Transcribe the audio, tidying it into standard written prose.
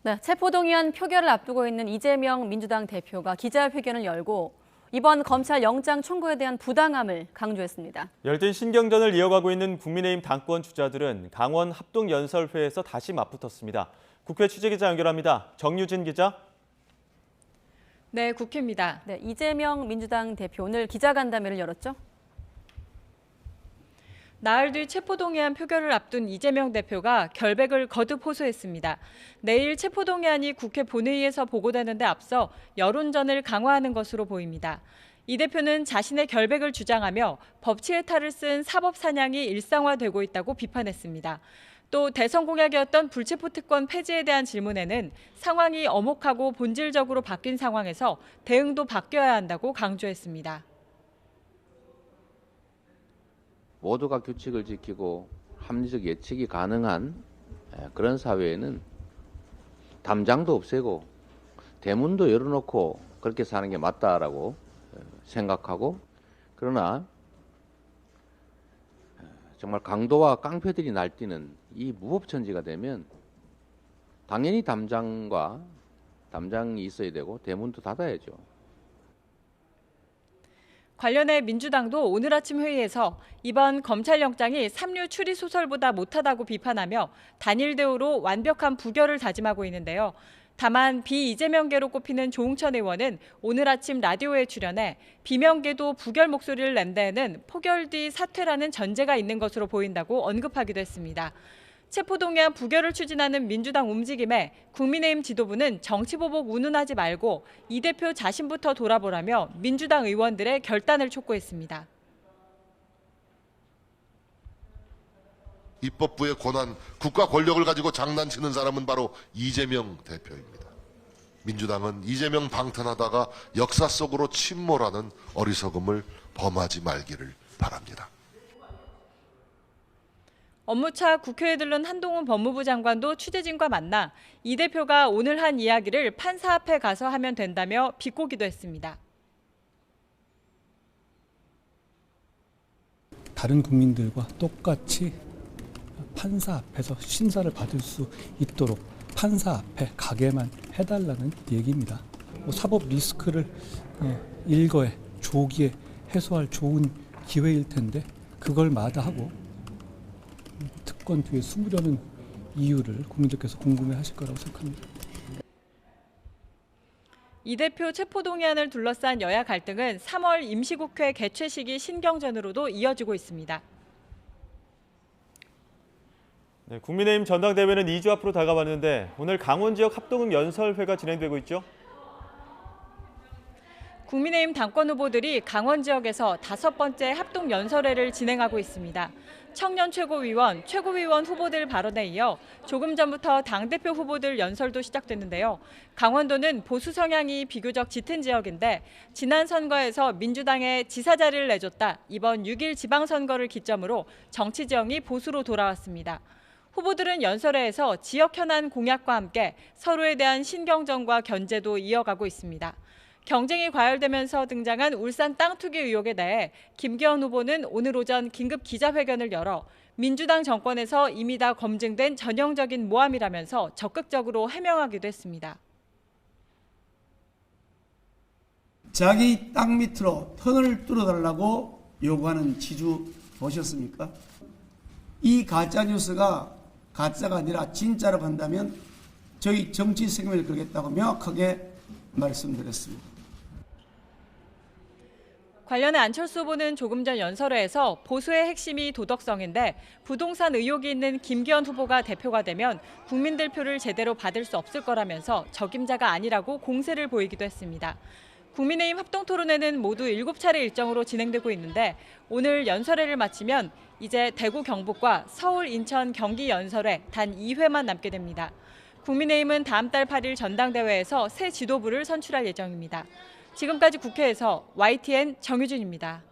네, 체포동의안 표결을 앞두고 있는 이재명 민주당 대표가 기자회견을 열고 이번 검찰 영장 청구에 대한 부당함을 강조했습니다. 열띤 신경전을 이어가고 있는 국민의힘 당권 주자들은 강원 합동연설회에서 다시 맞붙었습니다. 국회 취재기자 연결합니다. 정유진 기자. 네, 국회입니다. 네, 이재명 민주당 대표 오늘 기자간담회를 열었죠? 나흘 뒤 체포동의안 표결을 앞둔 이재명 대표가 결백을 거듭 호소했습니다. 내일 체포동의안이 국회 본회의에서 보고되는 데 앞서 여론전을 강화하는 것으로 보입니다. 이 대표는 자신의 결백을 주장하며 법치의 탈을 쓴 사법사냥이 일상화되고 있다고 비판했습니다. 또 대선 공약이었던 불체포 특권 폐지에 대한 질문에는 상황이 엄혹하고 본질적으로 바뀐 상황에서 대응도 바뀌어야 한다고 강조했습니다. 모두가 규칙을 지키고 합리적 예측이 가능한 그런 사회에는 담장도 없애고 대문도 열어놓고 그렇게 사는 게 맞다라고 생각하고, 그러나 정말 강도와 깡패들이 날뛰는 이 무법천지가 되면 당연히 담장이 있어야 되고 대문도 닫아야죠. 관련해 민주당도 오늘 아침 회의에서 이번 검찰영장이 삼류 추리소설보다 못하다고 비판하며 단일 대우로 완벽한 부결을 다짐하고 있는데요. 다만 비이재명계로 꼽히는 조응천 의원은 오늘 아침 라디오에 출연해 비명계도 부결 목소리를 낸 데에는 포결 뒤 사퇴라는 전제가 있는 것으로 보인다고 언급하기도 했습니다. 체포동의안 부결을 추진하는 민주당 움직임에 국민의힘 지도부는 정치보복 운운하지 말고 이 대표 자신부터 돌아보라며 민주당 의원들의 결단을 촉구했습니다. 입법부의 권한, 국가 권력을 가지고 장난치는 사람은 바로 이재명 대표입니다. 민주당은 이재명 방탄하다가 역사 속으로 침몰하는 어리석음을 범하지 말기를 바랍니다. 업무차 국회에 들른 한동훈 법무부 장관도 취재진과 만나 이 대표가 오늘 한 이야기를 판사 앞에 가서 하면 된다며 비꼬기도 했습니다. 다른 국민들과 똑같이 판사 앞에서 심사를 받을 수 있도록 판사 앞에 가게만 해달라는 얘기입니다. 사법 리스크를 일거에 조기에 해소할 좋은 기회일 텐데 그걸 마다하고 특권 뒤에 숨으려는 이유를 국민들께서 궁금해하실 거라고 생각합니다. 이 대표 체포동의안을 둘러싼 여야 갈등은 3월 임시국회 개최 시기 신경전으로도 이어지고 있습니다. 네, 국민의힘 전당대회는 2주 앞으로 다가왔는데 오늘 강원 지역 합동 연설회가 진행되고 있죠? 국민의힘 당권 후보들이 강원 지역에서 5번째 합동 연설회를 진행하고 있습니다. 청년 최고위원, 최고위원 후보들 발언에 이어 조금 전부터 당대표 후보들 연설도 시작됐는데요. 강원도는 보수 성향이 비교적 짙은 지역인데 지난 선거에서 민주당에 지사 자리를 내줬다. 이번 6일 지방선거를 기점으로 정치 지형이 보수로 돌아왔습니다. 후보들은 연설회에서 지역 현안 공약과 함께 서로에 대한 신경전과 견제도 이어가고 있습니다. 경쟁이 과열되면서 등장한 울산 땅 투기 의혹에 대해 김기현 후보는 오늘 오전 긴급 기자회견을 열어 민주당 정권에서 이미 다 검증된 전형적인 모함이라면서 적극적으로 해명하기도 했습니다. 자기 땅 밑으로 터널을 뚫어달라고 요구하는 지주 보셨습니까? 이 가짜뉴스가 가짜가 아니라 진짜로 간다면 저희 정치 책임을 걸겠다고 명확하게 말씀드렸습니다. 관련해 안철수 후보는 조금 전 연설회에서 보수의 핵심이 도덕성인데 부동산 의혹이 있는 김기현 후보가 대표가 되면 국민들 표를 제대로 받을 수 없을 거라면서 적임자가 아니라고 공세를 보이기도 했습니다. 국민의힘 합동토론회는 모두 7차례 일정으로 진행되고 있는데 오늘 연설회를 마치면 이제 대구 경북과 서울 인천 경기 연설회 단 2회만 남게 됩니다. 국민의힘은 다음 달 8일 전당대회에서 새 지도부를 선출할 예정입니다. 지금까지 국회에서 YTN 정유진입니다.